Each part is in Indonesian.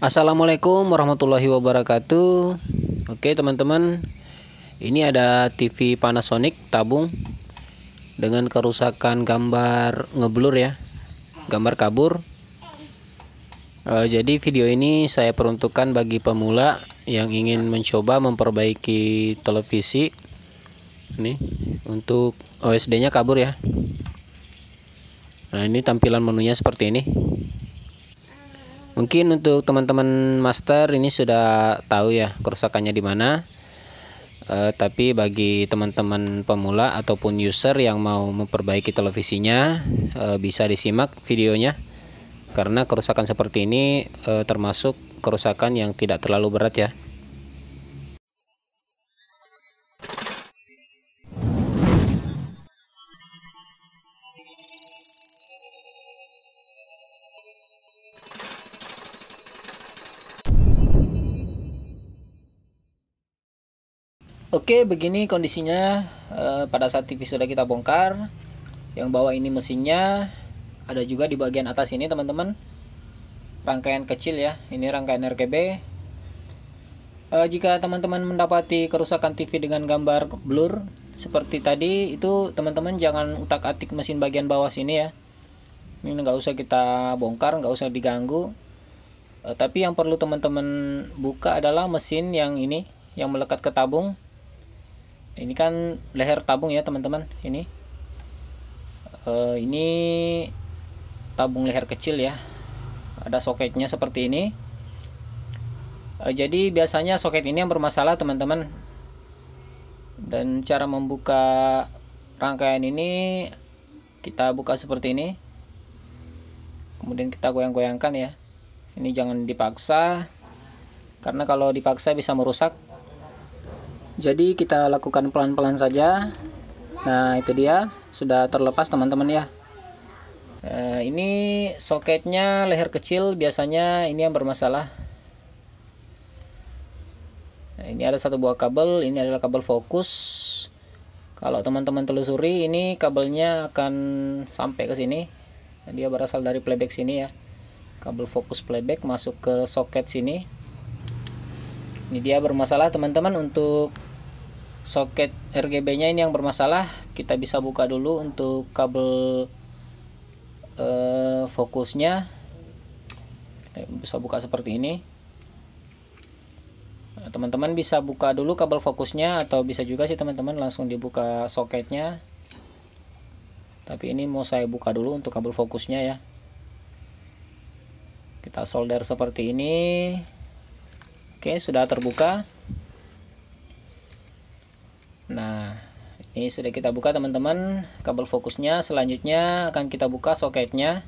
Assalamualaikum warahmatullahi wabarakatuh. Oke teman-teman, ini ada TV Panasonic tabung dengan kerusakan gambar ngeblur ya, gambar kabur. Jadi video ini saya peruntukkan bagi pemula yang ingin mencoba memperbaiki televisi. Ini untuk OSD-nya kabur ya. Nah, ini tampilan menunya seperti ini. Mungkin untuk teman-teman master ini sudah tahu ya kerusakannya di mana. Tapi bagi teman-teman pemula ataupun user yang mau memperbaiki televisinya, bisa disimak videonya. Karena kerusakan seperti ini termasuk kerusakan yang tidak terlalu berat ya. Oke, begini kondisinya pada saat TV sudah kita bongkar. Yang bawah ini mesinnya, ada juga di bagian atas ini teman-teman, rangkaian kecil ya, ini rangkaian RGB. Jika teman-teman mendapati kerusakan TV dengan gambar blur seperti tadi, itu teman-teman jangan utak-atik mesin bagian bawah sini ya. Ini nggak usah kita bongkar, nggak usah diganggu. Tapi yang perlu teman-teman buka adalah mesin yang ini, yang melekat ke tabung. Ini kan leher tabung ya teman-teman. Ini tabung leher kecil ya, ada soketnya seperti ini. Jadi biasanya soket ini yang bermasalah teman-teman. Dan cara membuka rangkaian ini, kita buka seperti ini, kemudian kita goyang-goyangkan ya. Ini jangan dipaksa, karena kalau dipaksa bisa merusak. Jadi kita lakukan pelan-pelan saja. Nah, itu dia sudah terlepas teman-teman ya. Ini soketnya leher kecil, biasanya ini yang bermasalah. Nah, ini ada satu buah kabel, ini adalah kabel fokus. Kalau teman-teman telusuri, ini kabelnya akan sampai ke sini. Nah, dia berasal dari playback sini ya. Kabel fokus playback masuk ke soket sini. Ini dia bermasalah teman-teman. Untuk soket RGB nya ini yang bermasalah. Kita bisa buka dulu untuk kabel fokusnya. Kita bisa buka seperti ini. Teman-teman bisa buka dulu kabel fokusnya, atau bisa juga sih teman-teman langsung dibuka soketnya. Tapi ini mau saya buka dulu untuk kabel fokusnya ya. Kita solder seperti ini. Oke, sudah terbuka. Nah, ini sudah kita buka teman-teman kabel fokusnya. Selanjutnya akan kita buka soketnya.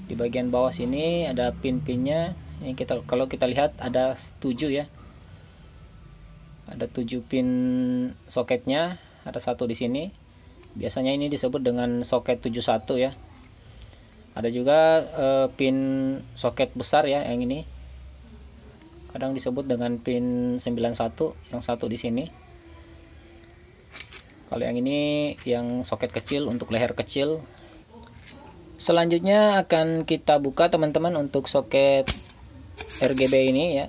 Di bagian bawah sini ada pin-pinnya. Ini kalau kita lihat ada 7 ya. Ada 7 pin soketnya, ada satu di sini. Biasanya ini disebut dengan soket 71 ya. Ada juga pin soket besar ya, yang ini. Kadang disebut dengan pin 91, yang satu di sini. Kalau yang ini yang soket kecil untuk leher kecil. Selanjutnya akan kita buka teman-teman untuk soket RGB ini ya.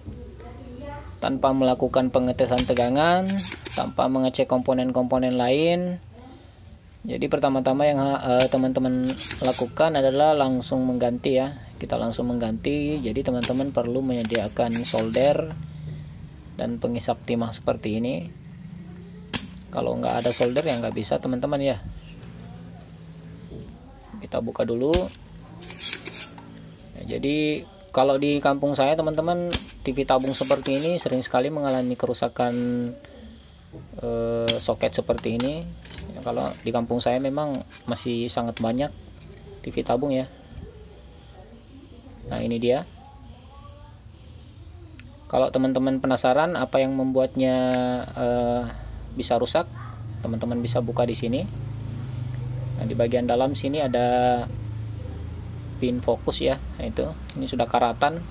Tanpa melakukan pengetesan tegangan, tanpa mengecek komponen-komponen lain. Jadi pertama-tama yang teman-teman lakukan adalah langsung mengganti ya. Kita langsung mengganti. Jadi teman-teman perlu menyediakan solder dan pengisap timah seperti ini. Kalau nggak ada solder ya nggak bisa teman-teman ya. Kita buka dulu ya. Jadi kalau di kampung saya teman-teman, TV tabung seperti ini sering sekali mengalami kerusakan soket seperti ini ya. Kalau di kampung saya memang masih sangat banyak TV tabung ya. Nah, ini dia. Kalau teman-teman penasaran apa yang membuatnya bisa rusak, teman-teman bisa buka di sini. Nah, di bagian dalam sini ada pin fokus ya. Nah, ini sudah karatan.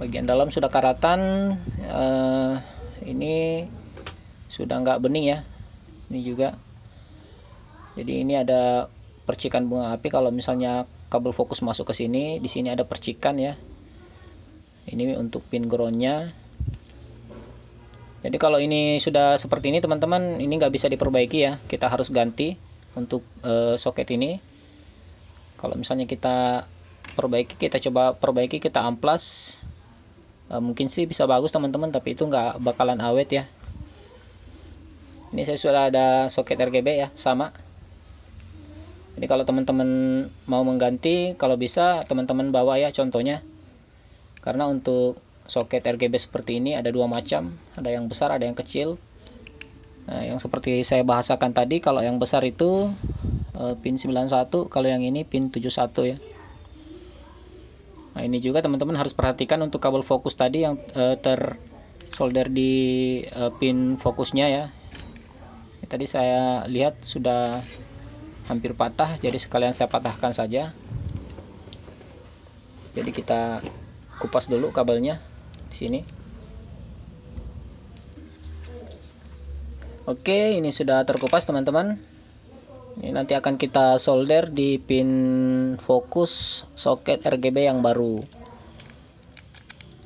Bagian dalam sudah karatan. Ini sudah nggak bening ya. Ini juga. Jadi ini ada percikan bunga api kalau misalnya kabel fokus masuk ke sini. Di sini ada percikan ya. Ini untuk pin groundnya. Jadi kalau ini sudah seperti ini teman-teman, ini nggak bisa diperbaiki ya, kita harus ganti untuk soket ini. Kalau misalnya kita perbaiki, kita coba perbaiki, kita amplas, mungkin sih bisa bagus teman-teman, tapi itu nggak bakalan awet ya. Ini saya sudah ada soket RGB ya, sama. Jadi kalau teman-teman mau mengganti, kalau bisa teman-teman bawa ya contohnya. Karena untuk soket RGB seperti ini ada dua macam, ada yang besar, ada yang kecil. Nah, yang seperti saya bahasakan tadi, kalau yang besar itu pin 91, kalau yang ini pin 71 ya. Nah, ini juga teman-teman harus perhatikan untuk kabel fokus tadi yang tersolder di pin fokusnya ya. Tadi saya lihat sudah hampir patah, jadi sekalian saya patahkan saja. Jadi kita kupas dulu kabelnya di sini. Oke, ini sudah terkupas teman-teman. Ini nanti akan kita solder di pin fokus soket RGB yang baru.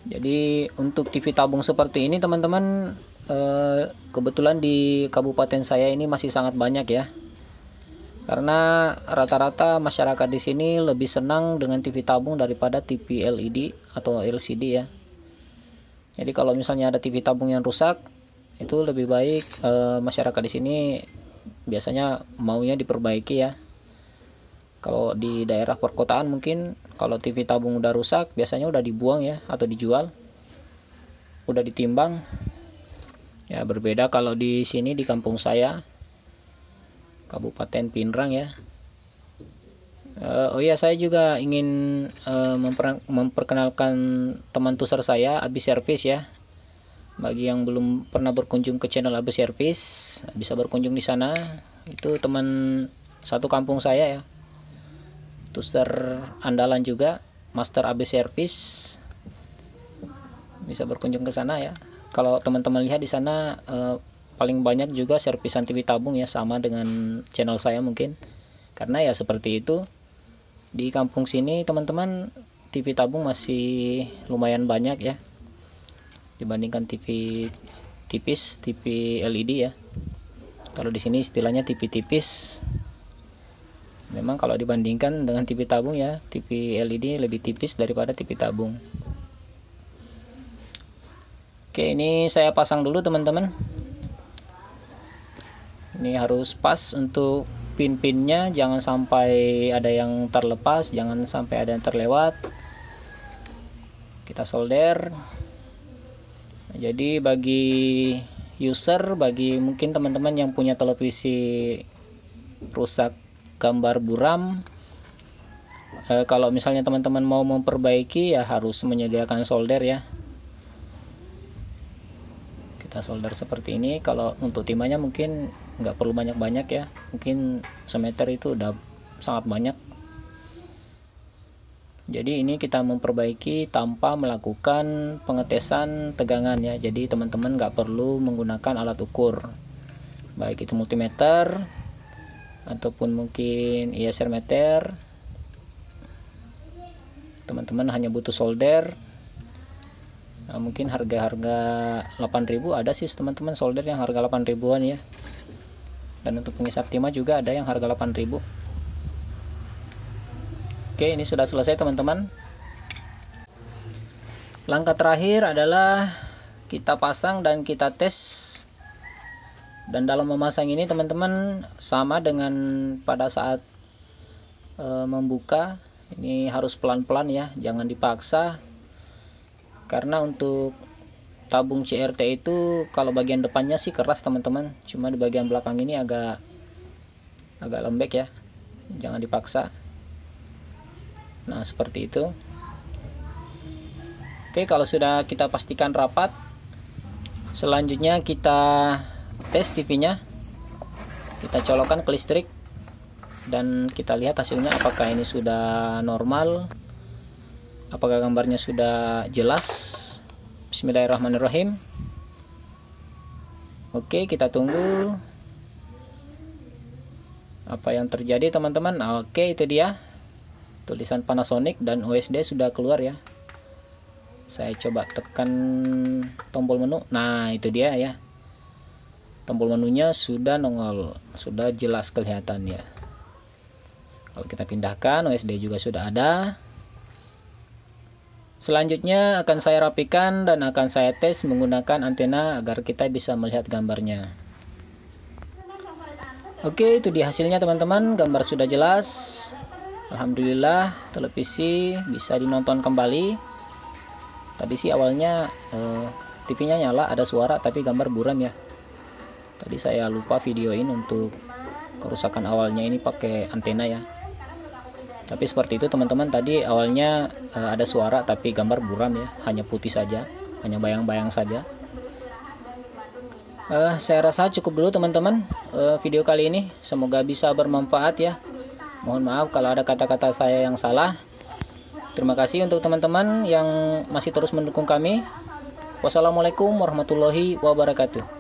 Jadi untuk TV tabung seperti ini teman-teman, kebetulan di kabupaten saya ini masih sangat banyak ya. Karena rata-rata masyarakat di sini lebih senang dengan TV tabung daripada TV LED atau LCD ya. Jadi kalau misalnya ada TV tabung yang rusak, itu lebih baik masyarakat di sini biasanya maunya diperbaiki ya. Kalau di daerah perkotaan mungkin kalau TV tabung udah rusak biasanya udah dibuang ya atau dijual, udah ditimbang. Ya berbeda kalau di sini di kampung saya, Kabupaten Pinrang ya. Oh ya, saya juga ingin memperkenalkan teman tuser saya, Abi Service ya. Bagi yang belum pernah berkunjung ke channel Abi Service, bisa berkunjung di sana. Itu teman satu kampung saya ya. Tuser andalan juga, Master Abi Service. Bisa berkunjung ke sana ya. Kalau teman-teman lihat di sana paling banyak juga servisan TV tabung ya, sama dengan channel saya mungkin. Karena ya seperti itu, di kampung sini teman-teman TV tabung masih lumayan banyak ya dibandingkan TV tipis, TV LED ya. Kalau di sini istilahnya TV tipis. Memang kalau dibandingkan dengan TV tabung ya, TV LED lebih tipis daripada TV tabung. Oke, ini saya pasang dulu teman-teman. Ini harus pas untuk pin-pinnya, jangan sampai ada yang terlepas, jangan sampai ada yang terlewat. Kita solder. Nah, jadi bagi user, bagi mungkin teman-teman yang punya televisi rusak gambar buram, kalau misalnya teman-teman mau memperbaiki ya harus menyediakan solder ya. Kita solder seperti ini. Kalau untuk timahnya mungkin nggak perlu banyak-banyak ya, mungkin semeter itu udah sangat banyak. Jadi ini kita memperbaiki tanpa melakukan pengetesan tegangan ya. Jadi teman-teman nggak perlu menggunakan alat ukur, baik itu multimeter ataupun mungkin ISR meter. Teman-teman hanya butuh solder. Nah, mungkin harga-harga 8.000 ada sih teman-teman solder yang harga 8.000-an ya. Dan untuk pengisap timah juga ada yang harga 8.000. Oke, ini sudah selesai teman-teman. Langkah terakhir adalah kita pasang dan kita tes. Dan dalam memasang ini teman-teman sama dengan pada saat membuka, ini harus pelan-pelan ya, jangan dipaksa. Karena untuk tabung CRT itu kalau bagian depannya sih keras teman-teman, cuma di bagian belakang ini agak lembek ya, jangan dipaksa. Nah seperti itu. Oke, kalau sudah kita pastikan rapat, selanjutnya kita tes TV-nya. Kita colokkan ke listrik dan kita lihat hasilnya apakah ini sudah normal, apakah gambarnya sudah jelas. Bismillahirrahmanirrahim. Oke, kita tunggu. Apa yang terjadi teman-teman? Oke, itu dia tulisan Panasonic dan USD sudah keluar ya. Saya coba tekan tombol menu. Nah, itu dia ya. Tombol menunya sudah nongol, sudah jelas kelihatan ya. Kalau kita pindahkan, USD juga sudah ada. Selanjutnya akan saya rapikan dan akan saya tes menggunakan antena agar kita bisa melihat gambarnya. Oke, itu dia hasilnya teman-teman. Gambar sudah jelas. Alhamdulillah, televisi bisa dinonton kembali. Tadi sih awalnya TV-nya nyala, ada suara tapi gambar buram ya. Tadi saya lupa videoin untuk kerusakan awalnya ini pakai antena ya. Tapi seperti itu teman-teman, tadi awalnya ada suara tapi gambar buram ya, hanya putih saja, hanya bayang-bayang saja. Saya rasa cukup dulu teman-teman video kali ini. Semoga bisa bermanfaat ya. Mohon maaf kalau ada kata-kata saya yang salah. Terima kasih untuk teman-teman yang masih terus mendukung kami. Wassalamualaikum warahmatullahi wabarakatuh.